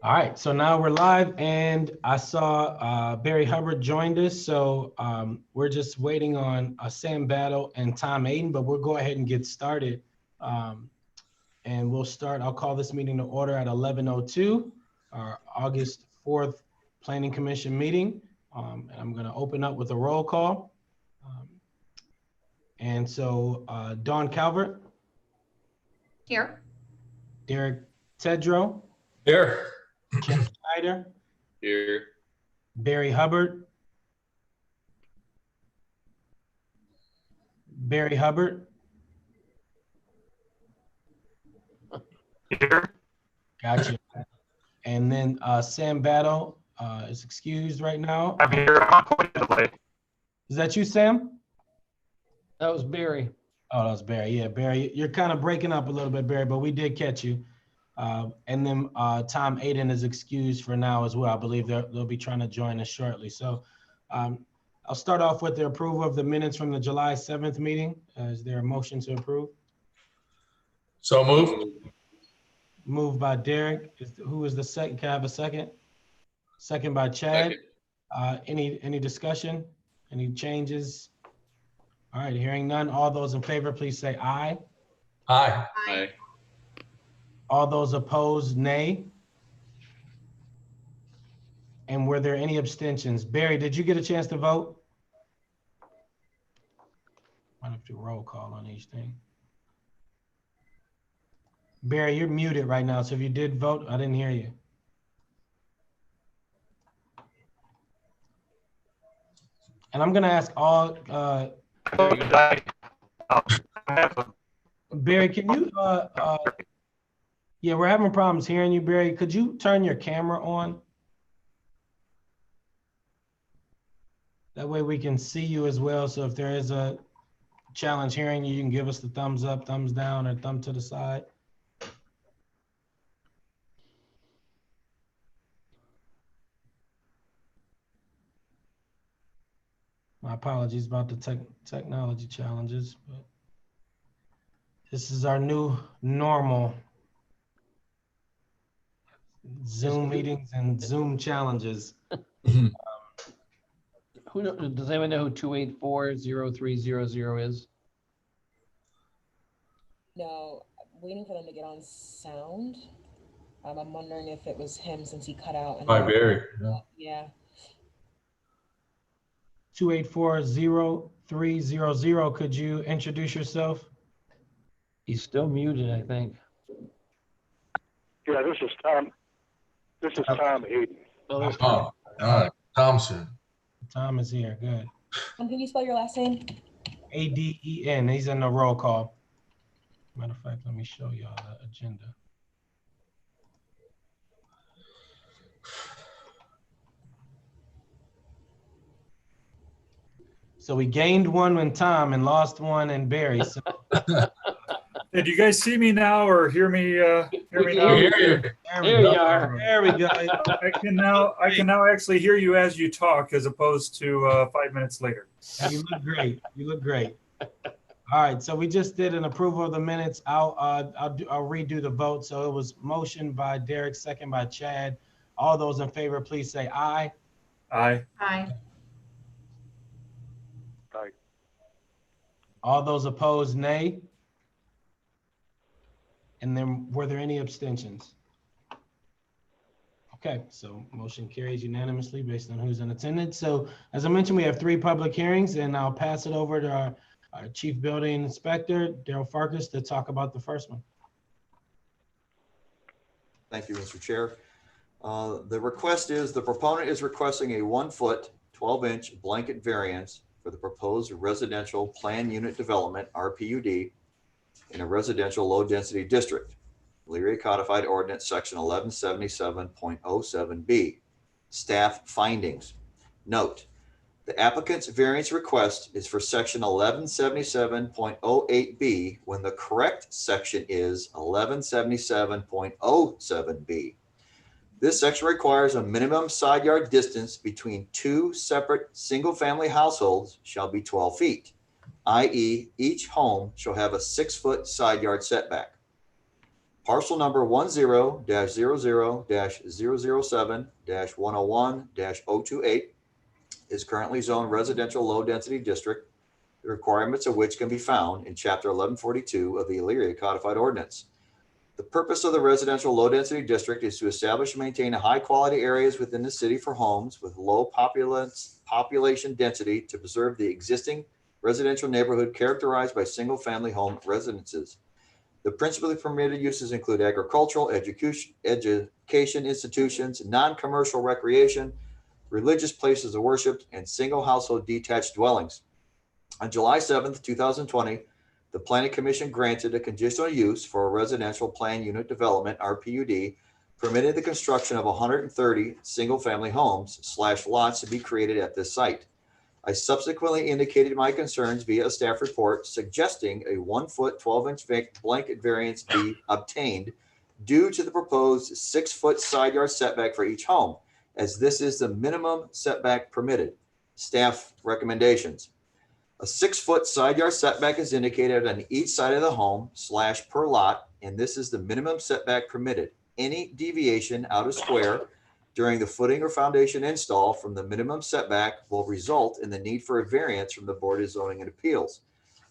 All right, so now we're live, and I saw Barry Hubbard joined us, so we're just waiting on Sam Battle and Tom Aiden, but we'll go ahead and get started. And we'll start, I'll call this meeting to order at 11:02, our August 4th Planning Commission meeting. And I'm gonna open up with a roll call. And so Dawn Calvert. Here. Derek Tedrow. Here. Ken Schneider. Here. Barry Hubbard. Barry Hubbard. Here. Gotcha. And then Sam Battle is excused right now. I'm here. I'm quite delayed. Is that you, Sam? That was Barry. Oh, that was Barry. Yeah, Barry, you're kind of breaking up a little bit, Barry, but we did catch you. And then Tom Aiden is excused for now as well. I believe they'll be trying to join us shortly. So I'll start off with the approval of the minutes from the July 7th meeting. Is there a motion to approve? So moved. Moved by Derek. Who is the second? Can I have a second? Second by Chad. Any discussion? Any changes? All right, hearing none. All those in favor, please say aye. Aye. Aye. All those opposed, nay. And were there any abstentions? Barry, did you get a chance to vote? Might have to roll call on each thing. Barry, you're muted right now, so if you did vote, I didn't hear you. And I'm gonna ask all, Barry, can you, yeah, we're having problems hearing you, Barry. Could you turn your camera on? That way we can see you as well. So if there is a challenge hearing you, you can give us the thumbs up, thumbs down, or thumb to the side. My apologies about the technology challenges, but this is our new normal. Zoom meetings and Zoom challenges. Does anyone know who 284-0300 is? No, waiting for them to get on sound. I'm wondering if it was him since he cut out. Hi, Barry. Yeah. 284-0300. Could you introduce yourself? He's still muted, I think. Yeah, this is Tom. This is Tom Aiden. Oh, there's Oh, Thompson. Tom is here. Good. Can you spell your last name? Aden. He's in the roll call. Matter of fact, let me show y'all the agenda. So we gained one in Tom and lost one in Barry. So. Did you guys see me now or hear me? Hear me now? There you are. There we go. I can now actually hear you as you talk, as opposed to 5 minutes later. You look great. You look great. All right, so we just did an approval of the minutes. I'll redo the vote. So it was motion by Derek, second by Chad. All those in favor, please say aye. Aye. Aye. Aye. All those opposed, nay. And then were there any abstentions? Okay, so motion carries unanimously based on who's in attendance. So as I mentioned, we have 3 public hearings, and I'll pass it over to our Chief Building Inspector, Daryl Farkas, to talk about the first one. Thank you, Mr. Chair. The request is, the proponent is requesting a 1-foot, 12-inch blanket variance for the proposed residential plan unit development, RPUD, in a residential low-density district. Elyria Codified Ordinance Section 1177.07B. Staff findings. Note, the applicant's variance request is for Section 1177.08B when the correct section is 1177.07B. This section requires a minimum side yard distance between 2 separate single-family households shall be 12 feet, i.e. each home shall have a 6-foot side yard setback. Parcel number 10-00-007-101-028 is currently zoned residential low density district, the requirements of which can be found in Chapter 1142 of the Elyria Codified Ordinance. The purpose of the residential low density district is to establish and maintain high quality areas within the city for homes with low population density to preserve the existing residential neighborhood characterized by single family home residences. The principally permitted uses include agricultural, education institutions, non-commercial recreation, religious places of worship, and single household detached dwellings. On July 7th, 2020, the Planning Commission granted a conditional use for a residential plan unit development, RPUD, permitting the construction of 130 single-family homes / lots to be created at this site. I subsequently indicated my concerns via a staff report suggesting a 1 foot 12-inch blanket variance be obtained due to the proposed 6 foot side yard setback for each home, as this is the minimum setback permitted. Staff recommendations. A 6 foot side yard setback is indicated on each side of the home / per lot, and this is the minimum setback permitted. Any deviation out of square during the footing or foundation install from the minimum setback will result in the need for a variance from the Board of Zoning and Appeals.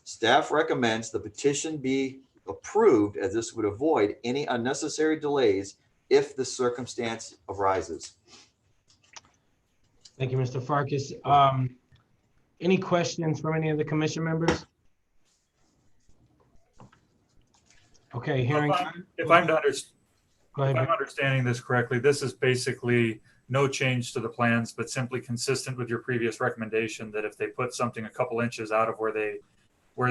Staff recommends the petition be approved, as this would avoid any unnecessary delays if the circumstance arises. Thank you, Mr. Farkas. Any questions from any of the commission members? Okay, hearing. If I'm Go ahead. understanding this correctly, this is basically no change to the plans, but simply consistent with your previous recommendation that if they put something a couple inches out of where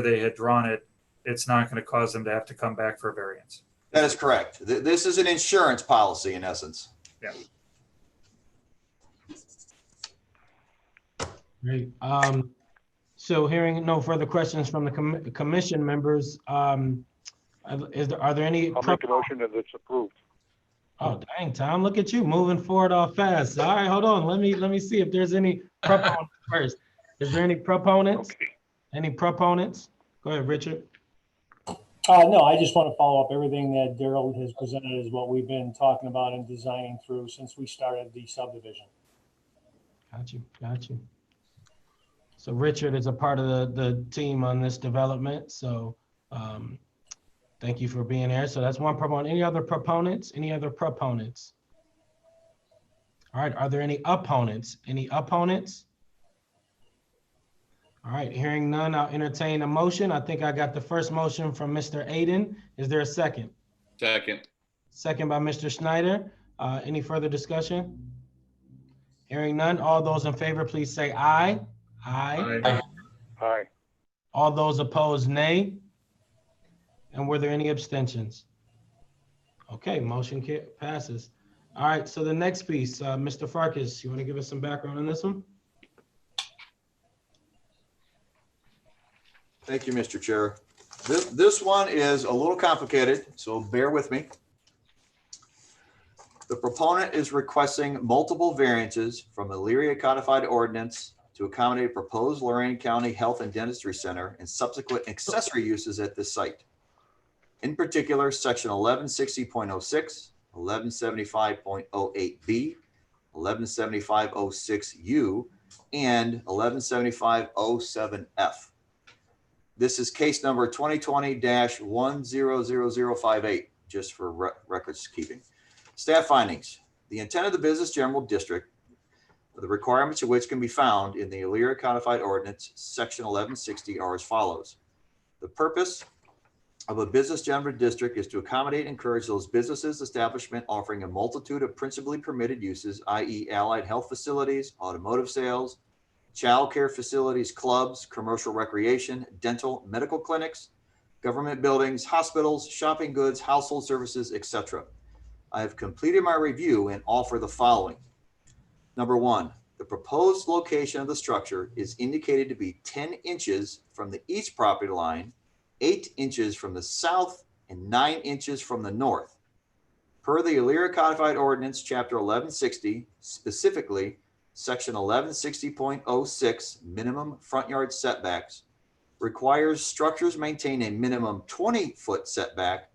they had drawn it, it's not going to cause them to have to come back for a variance. That is correct. This is an insurance policy in essence. Yeah. Great. So hearing no further questions from the commission members, are there any? I'll make a motion that it's approved. Oh, dang, Tom, look at you moving forward all fast. All right, hold on. Let me see if there's any proponents first. Is there any proponents? Okay. Any proponents? Go ahead, Richard. No, I just want to follow up. Everything that Daryl has presented is what we've been talking about and designing through since we started the subdivision. Got you. So Richard is a part of the team on this development. So thank you for being here. So that's one proponent. Any other proponents? All right, are there any opponents? All right, hearing none, I'll entertain a motion. I think I got the first motion from Mr. Aiden. Is there a second? Second by Mr. Schneider. Any further discussion? Hearing none, all those in favor, please say aye. Aye. Aye. All those opposed, nay. And were there any abstentions? Okay, motion passes. All right, so the next piece, Mr. Farkas, you want to give us some background on this one? Thank you, Mr. Chair. This one is a little complicated, so bear with me. The proponent is requesting multiple variances from the Elyria Codified Ordinance to accommodate proposed Lorain County Health and Dentistry Center and subsequent accessory uses at this site. In particular, section 1160.06, 1175.08B, 1175.06U, and 1175.07F. This is case number 2020-100058, just for records keeping. Staff findings. The intent of the Business General District, the requirements of which can be found in the Elyria Codified Ordinance, section 1160, are as follows. The purpose of a Business General District is to accommodate and encourage those businesses, establishment offering a multitude of principally permitted uses, i.e. allied health facilities, automotive sales, child care facilities, clubs, commercial recreation, dental, medical clinics, government buildings, hospitals, shopping goods, household services, etc. I have completed my review and offer the following. Number one, the proposed location of the structure is indicated to be 10 inches from the east property line, 8 inches from the south, and 9 inches from the north. Per the Elyria Codified Ordinance, Chapter 1160, specifically, Section 1160.06, minimum front yard setbacks, requires structures maintain a minimum 20-foot setback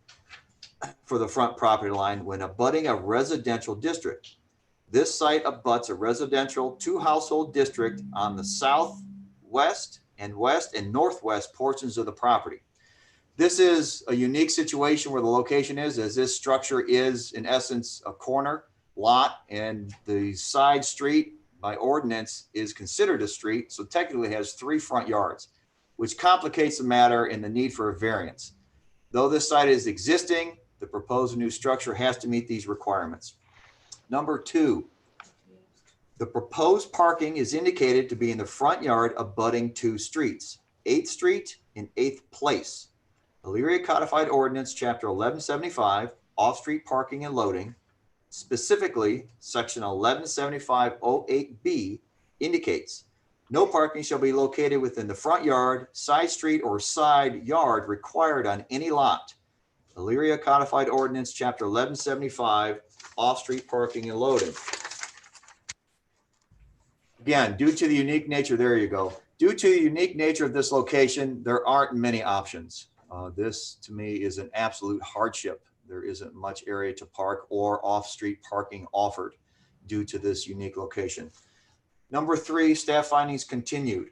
for the front property line when abutting a residential district. This site abuts a residential 2-household district on the southwest and west and northwest portions of the property. This is a unique situation where the location is, as this structure is in essence a corner lot, and the side street by ordinance is considered a street, so technically has 3 front yards, which complicates the matter and the need for a variance. Though this site is existing, the proposed new structure has to meet these requirements. Number 2, the proposed parking is indicated to be in the front yard abutting 2 streets, 8th Street and 8th Place. Elyria Codified Ordinance, Chapter 1175, Off-Street Parking and Loading, specifically Section 1175-08B, indicates no parking shall be located within the front yard, side street, or side yard required on any lot. Elyria Codified Ordinance, Chapter 1175, Off-Street Parking and Loading. Again, due to the unique nature, there you go. Due to the unique nature of this location, there aren't many options. This, to me, is an absolute hardship. There isn't much area to park or off-street parking offered due to this unique location. Number 3, staff findings continued.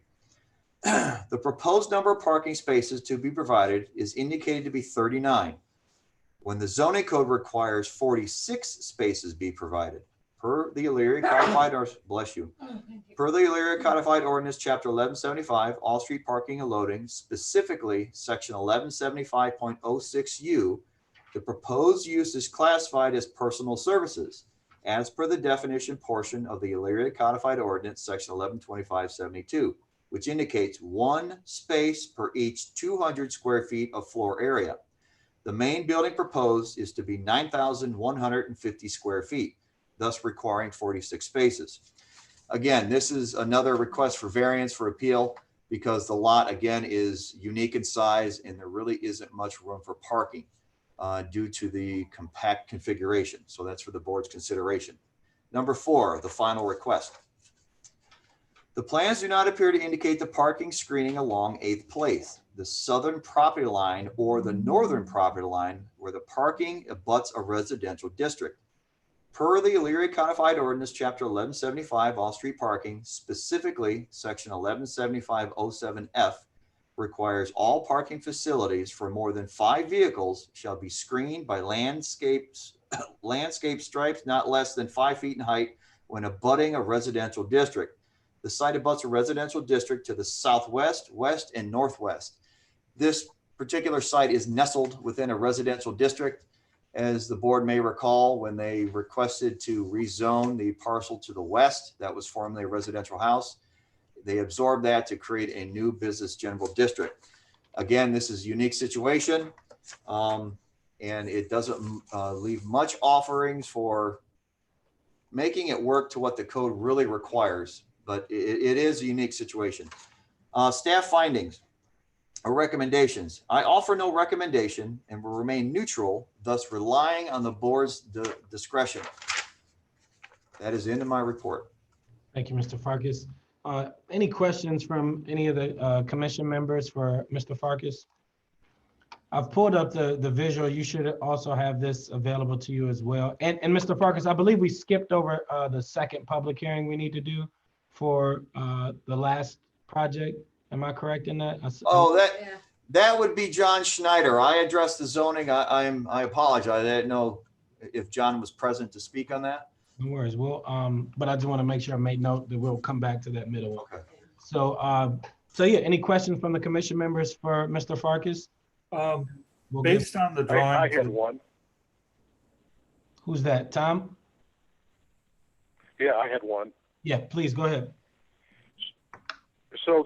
The proposed number of parking spaces to be provided is indicated to be 39, when the zoning code requires 46 spaces be provided. Per the Elyria Codified, per the Elyria Codified Ordinance, Chapter 1175, All-Street Parking and Loading, specifically Section 1175.06U, the proposed use is classified as personal services, as per the definition portion of the Elyria Codified Ordinance, Section 1125.72, which indicates 1 space per each 200 square feet of floor area. The main building proposed is to be 9,150 square feet, thus requiring 46 spaces. Again, this is another request for variance for appeal because the lot, again, is unique in size and there really isn't much room for parking due to the compact configuration. So that's for the board's consideration. Number 4, the final request. The plans do not appear to indicate the parking screening along 8th Place, the southern property line or the northern property line where the parking abuts a residential district. Per the Elyria Codified Ordinance, Chapter 1175, All-Street Parking, specifically Section 1175-07F, requires all parking facilities for more than 5 vehicles shall be screened by landscape stripes not less than 5 feet in height when abutting a residential district. The site abuts a residential district to the southwest, west, and northwest. This particular site is nestled within a residential district. As the board may recall, when they requested to rezone the parcel to the west, that was formerly a residential house, they absorbed that to create a new business general district. Again, this is a unique situation, and it doesn't leave much offerings for making it work to what the code really requires, but it is a unique situation. Staff findings or recommendations. I offer no recommendation and will remain neutral, thus relying on the board's discretion. That is the end of my report. Thank you, Mr. Farkas. Any questions from any of the commission members for Mr. Farkas? I've pulled up the visual. You should also have this available to you as well. And Mr. Farkas, I believe we skipped over the second public hearing we need to do for the last project. Am I correct in that? That would be John Schneider. I addressed the zoning. I apologize. I didn't know if John was present to speak on that. No worries. We'll but I just want to make sure I made note that we'll come back to that middle one. Okay. So yeah, any questions from the commission members for Mr. Farkas? Based on the drawing. I had one. Who's that? Tom? Yeah, I had one. Yeah, please go ahead. So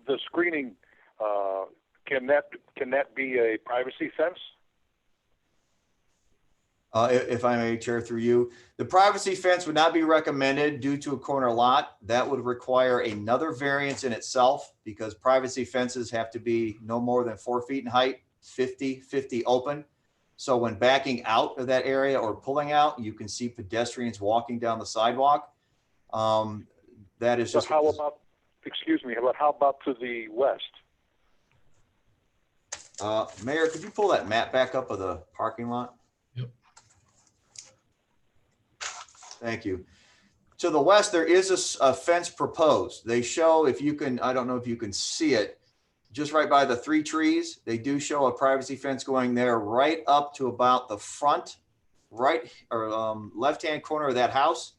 the screening, can that be a privacy fence? If I may, Chair, through you, the privacy fence would not be recommended due to a corner lot. That would require another variance in itself because privacy fences have to be no more than 4 feet in height, 50-50 open. So when backing out of that area or pulling out, you can see pedestrians walking down the sidewalk. That is just. But how about, excuse me, how about to the west? Mayor, could you pull that map back up of the parking lot? Thank you. To the west, there is a fence proposed. They show, if you can, I don't know if you can see it, just right by the 3 trees, they do show a privacy fence going there right up to about the front right or left-hand corner of that house.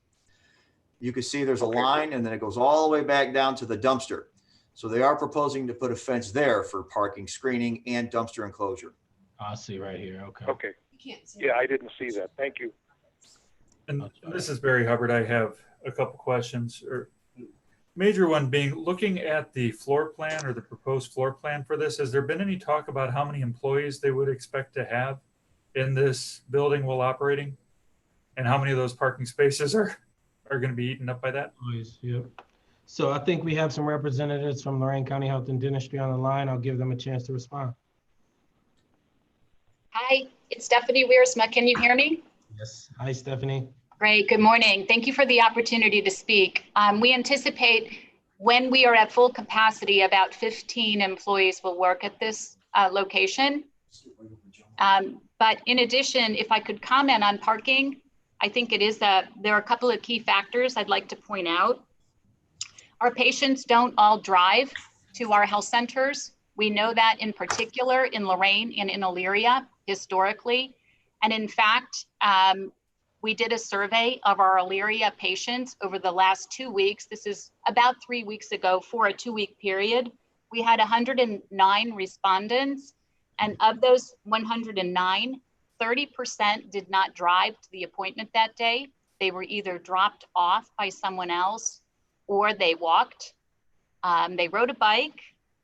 You can see there's a line and then it goes all the way back down to the dumpster. So they are proposing to put a fence there for parking, screening, and dumpster enclosure. I see right here. Okay. Okay. Yeah, I didn't see that. Thank you. And this is Barry Hubbard. I have a couple questions, or major one being, looking at the floor plan or the proposed floor plan for this, has there been any talk about how many employees they would expect to have in this building while operating? And how many of those parking spaces are going to be eaten up by that? Yep. So I think we have some representatives from Lorain County Health and Dentistry on the line. I'll give them a chance to respond. Hi, it's Stephanie Wiersma. Can you hear me? Yes. Hi, Stephanie. Great. Good morning. Thank you for the opportunity to speak. We anticipate when we are at full capacity, about 15 employees will work at this location. But in addition, if I could comment on parking, I think it is there are a couple of key factors I'd like to point out. Our patients don't all drive to our health centers. We know that in particular in Lorain and in Elyria historically. And in fact, we did a survey of our Elyria patients over the last 2 weeks. This is about 3 weeks ago for a 2-week period. We had 109 respondents, and of those 109, 30% did not drive to the appointment that day. They were either dropped off by someone else, or they walked, they rode a bike,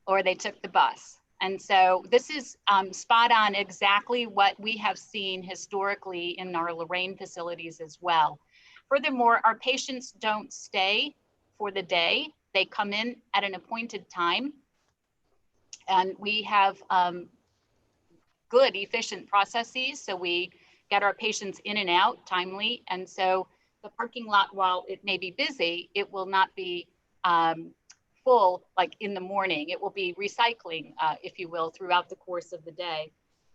or they took the bus. And so this is spot on exactly what we have seen historically in our Lorain facilities as well. Furthermore, our patients don't stay for the day. They come in at an appointed time, and we have good, efficient processes. So we get our patients in and out timely. And so the parking lot, while it may be busy, it will not be full like in the morning. It will be recycling, if you will, throughout the course of the day.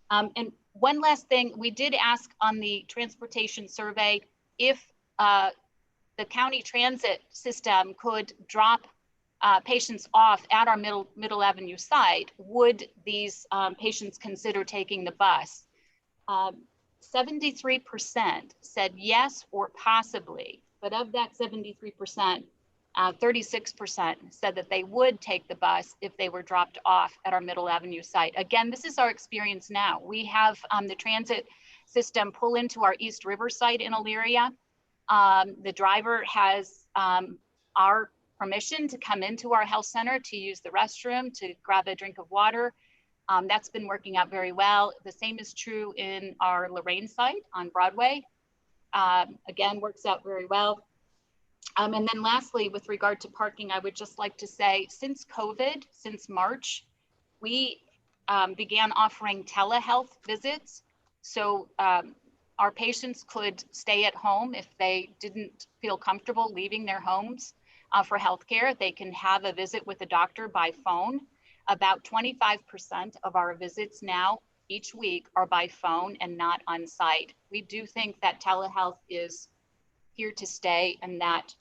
And one last thing, we did ask on the transportation survey if the county transit system could drop patients off at our Middle Avenue site. Would these patients consider taking the bus? 73% said yes or possibly, but of that 73%, 36% said that they would take the bus if they were dropped off at our Middle Avenue site. Again, this is our experience now. We have the transit system pull into our East River site in Elyria. The driver has our permission to come into our health center to use the restroom, to grab a drink of water. That's been working out very well. The same is true in our Lorain site on Broadway. Again, works out very well. And then lastly, with regard to parking, I would just like to say, since COVID, since March, we began offering telehealth visits. So our patients could stay at home if they didn't feel comfortable leaving their homes for healthcare. They can have a visit with a doctor by phone. About 25% of our visits now each week are by phone and not on site. We do think that telehealth is here to stay, and that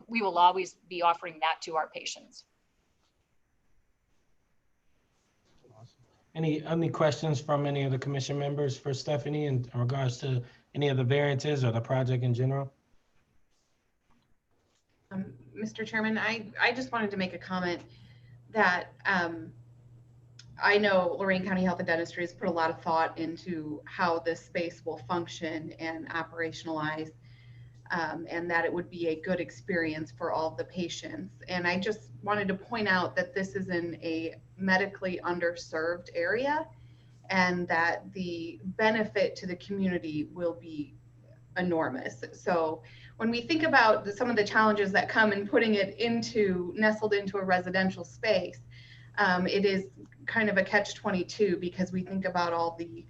we will always be offering that to our patients. Awesome. Any questions from any of the commission members for Stephanie in regards to any of the variances or the project in general? Mr. Chairman, I just wanted to make a comment that I know Lorain County Health and Dentistry has put a lot of thought into how this space will function and operationalize, and that it would be a good experience for all the patients. And I just wanted to point out that this is in a medically underserved area, and that the benefit to the community will be enormous. So when we think about some of the challenges that come in putting it nestled into a residential space, it is kind of a catch-22, because we think about all the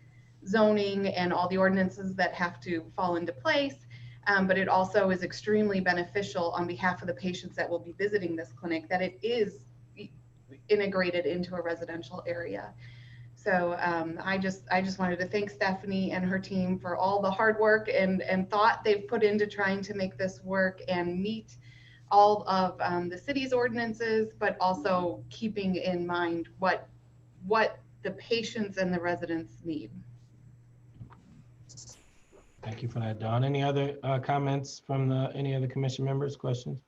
zoning and all the ordinances that have to fall into place. But it also is extremely beneficial on behalf of the patients that will be visiting this clinic that it is integrated into a residential area. So I just wanted to thank Stephanie and her team for all the hard work and thought they've put into trying to make this work and meet all of the city's ordinances, but also keeping in mind what the patients and the residents need. Thank you for that, Dawn. Any other comments from any other commission members, questions?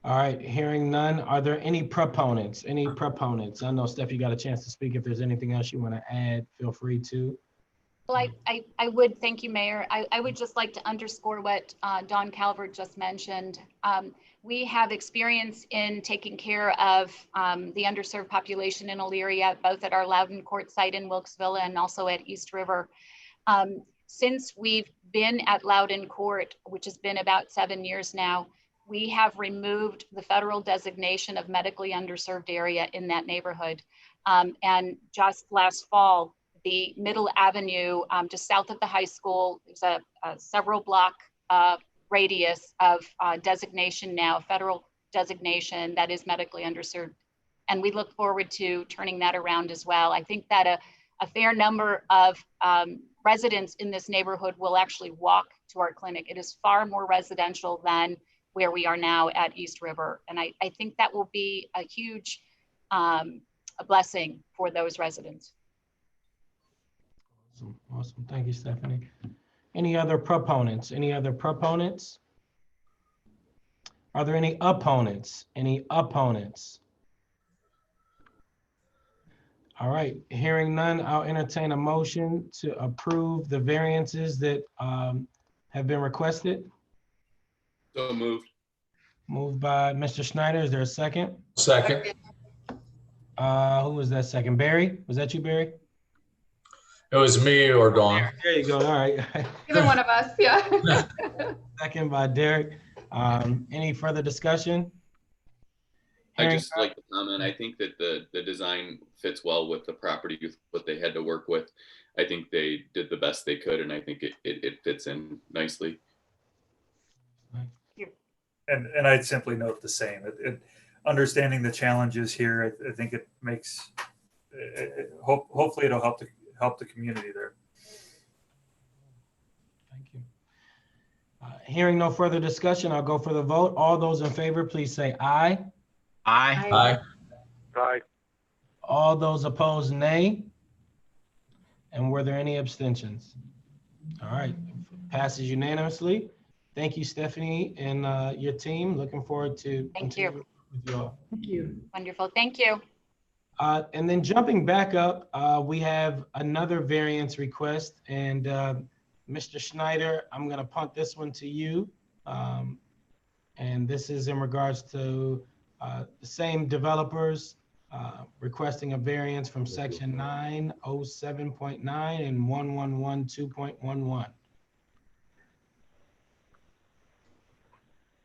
All right, hearing none. Are there any proponents? Any proponents? I know, Steph, you got a chance to speak. If there's anything else you want to add, feel free to. Well, I would, thank you, Mayor. I would just like to underscore what Don Calvert just mentioned. We have experience in taking care of the underserved population in Elyria, both at our Loudon Court site in Wilkesville and also at East River. Since we've been at Loudon Court, which has been about 7 years now, we have removed the federal designation of medically underserved area in that neighborhood. And just last fall, the Middle Avenue, just south of the high school, there's a several block radius of designation now, federal designation that is medically underserved. And we look forward to turning that around as well. I think that a fair number of residents in this neighborhood will actually walk to our clinic. It is far more residential than where we are now at East River. And I think that will be a huge a blessing for those residents. Awesome. Thank you, Stephanie. Any other proponents? Any other proponents? Are there any opponents? Any opponents? All right, hearing none, I'll entertain a motion to approve the variances that have been requested. So moved. Moved by Mr. Schneider. Is there a second? Second. Who was that second? Barry? Was that you, Barry? It was me or Dawn. There you go. All right. Either one of us, yeah. Second by Derek. Any further discussion? I just like to comment. I think that the design fits well with the property, with what they had to work with. I think they did the best they could, and I think it fits in nicely. And I'd simply note the same. Understanding the challenges here, I think it makes. Hopefully, it'll help the community there. Thank you. Hearing no further discussion, I'll go for the vote. All those in favor, please say aye. Aye. Aye. Aye. All those opposed, nay. And were there any abstentions? All right, passes unanimously. Thank you, Stephanie, and your team. Looking forward to Thank you. with you all. Thank you. Wonderful. Thank you. And then jumping back up, we have another variance request. And Mr. Schneider, I'm going to punt this one to you. And this is in regards to the same developers requesting a variance from section 907.9 and 1112.11.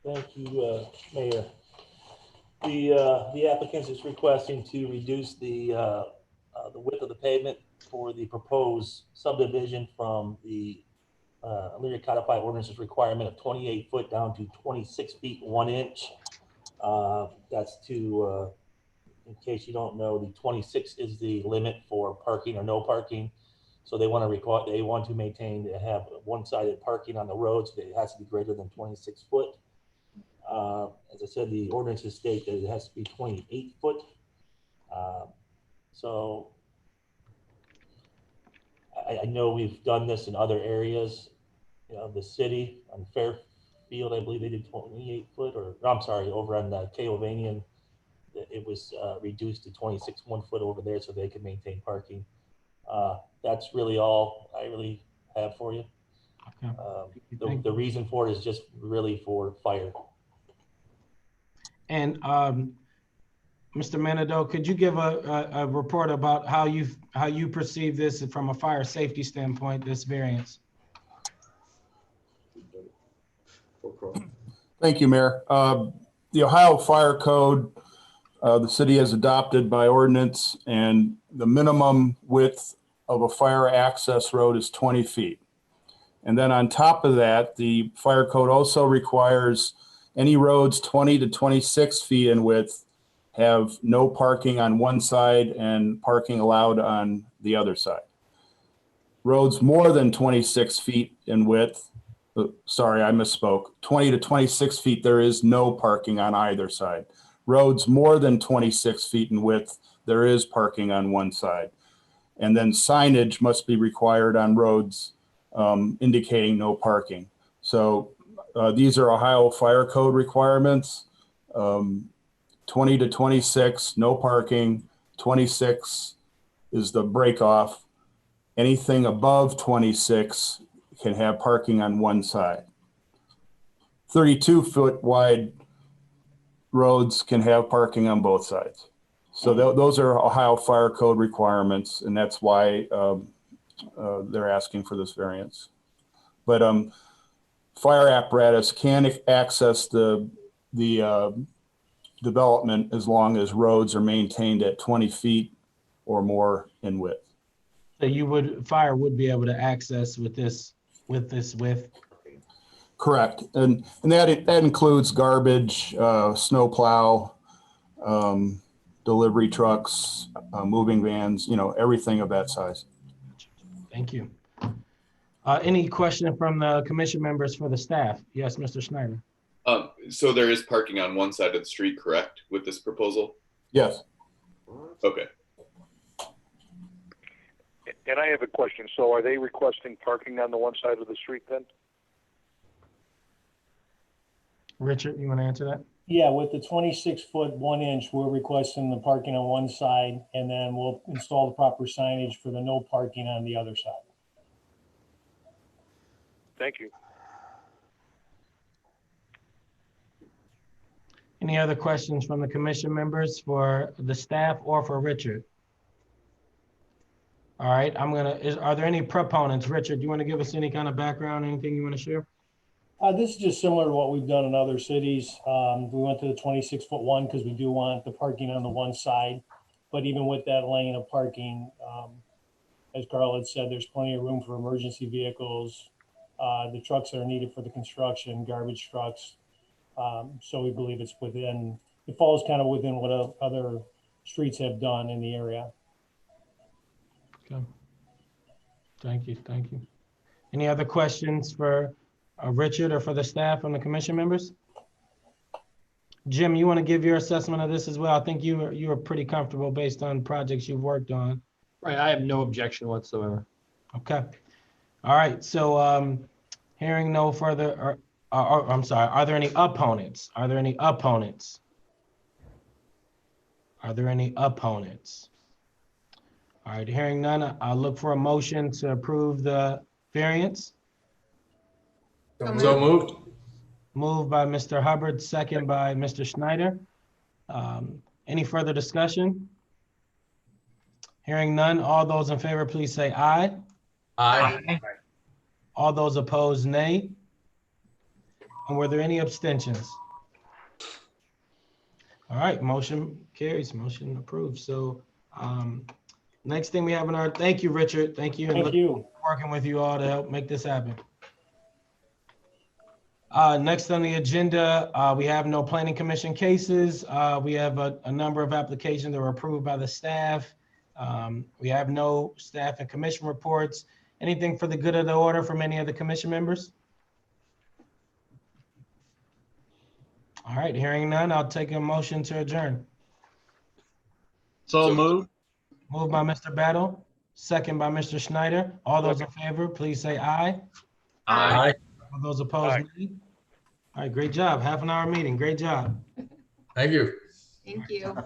Thank you, Mayor. The applicant is requesting to reduce the width of the pavement for the proposed subdivision from the Elyria Codified Ordinances requirement of 28 foot down to 26 feet 1 inch. That's to, in case you don't know, the 26 is the limit for parking or no parking. So they want to maintain to have one-sided parking on the roads. It has to be greater than 26 foot. As I said, the ordinances state that it has to be 28 foot. So I know we've done this in other areas. You know, the city on Fairfield, I believe they did 28 foot, or I'm sorry, over on the Keovanian, it was reduced to 26 1 foot over there so they could maintain parking. That's really all I really have for you. Okay. The reason for it is just really for fire. And Mr. Manado, could you give a report about how you perceive this from a fire safety standpoint, this variance? Thank you, Mayor. The Ohio Fire Code, the city has adopted by ordinance, and the minimum width of a fire access road is 20 feet. And then on top of that, the fire code also requires any roads 20 to 26 feet in width have no parking on one side and parking allowed on the other side. Roads more than 26 feet in width, sorry, I misspoke, 20 to 26 feet, there is no parking on either side. Roads more than 26 feet in width, there is parking on one side. And then signage must be required on roads indicating no parking. So these are Ohio Fire Code requirements. 20 to 26, no parking. 26 is the break off. Anything above 26 can have parking on one side. 32-foot wide roads can have parking on both sides. So those are Ohio Fire Code requirements, and that's why they're asking for this variance. But fire apparatus can access the development as long as roads are maintained at 20 feet or more in width. So fire would be able to access with this width? Correct, and that includes garbage, snow plow, delivery trucks, moving vans, everything of that size. Thank you. Any question from the commission members for the staff? Yes, Mr. Schneider. So there is parking on one side of the street, correct, with this proposal? Yes. Okay. And I have a question. So are they requesting parking on the one side of the street then? Richard, you want to answer that? Yeah, with the 26-foot 1 inch, we're requesting the parking on one side, and then we'll install the proper signage for the no parking on the other side. Thank you. Any other questions from the commission members for the staff or for Richard? All right, are there any proponents? Richard, do you want to give us any kind of background, anything you want to share? This is just similar to what we've done in other cities. We went to the 26-foot one because we do want the parking on the one side. But even with that lane of parking, as Carl had said, there's plenty of room for emergency vehicles, the trucks that are needed for the construction, garbage trucks. So we believe it falls kind of within what other streets have done in the area. Okay. Thank you. Any other questions for Richard or for the staff and the commission members? Jim, you want to give your assessment of this as well? I think you were pretty comfortable based on projects you've worked on. Right, I have no objection whatsoever. Okay. All right, so hearing no further, I'm sorry, are there any opponents? Are there any opponents? All right, hearing none, I'll look for a motion to approve the variance. So moved. Moved by Mr. Hubbard, second by Mr. Schneider. Any further discussion? Hearing none, all those in favor, please say aye. Aye. All those opposed, nay. And were there any abstentions? All right, motion carries, motion approved. So next thing we have in our, thank you, Richard. Thank you. Thank you. Working with you all to help make this happen. Next on the agenda, we have no planning commission cases. We have a number of applications that were approved by the staff. We have no staff and commission reports. Anything for the good of the order from any of the commission members? All right, hearing none, I'll take a motion to adjourn. So moved. Moved by Mr. Battle, second by Mr. Schneider. All those in favor, please say aye. Aye. All those opposed, nay. All right, great job. Half an hour meeting. Great job. Thank you. Thank you.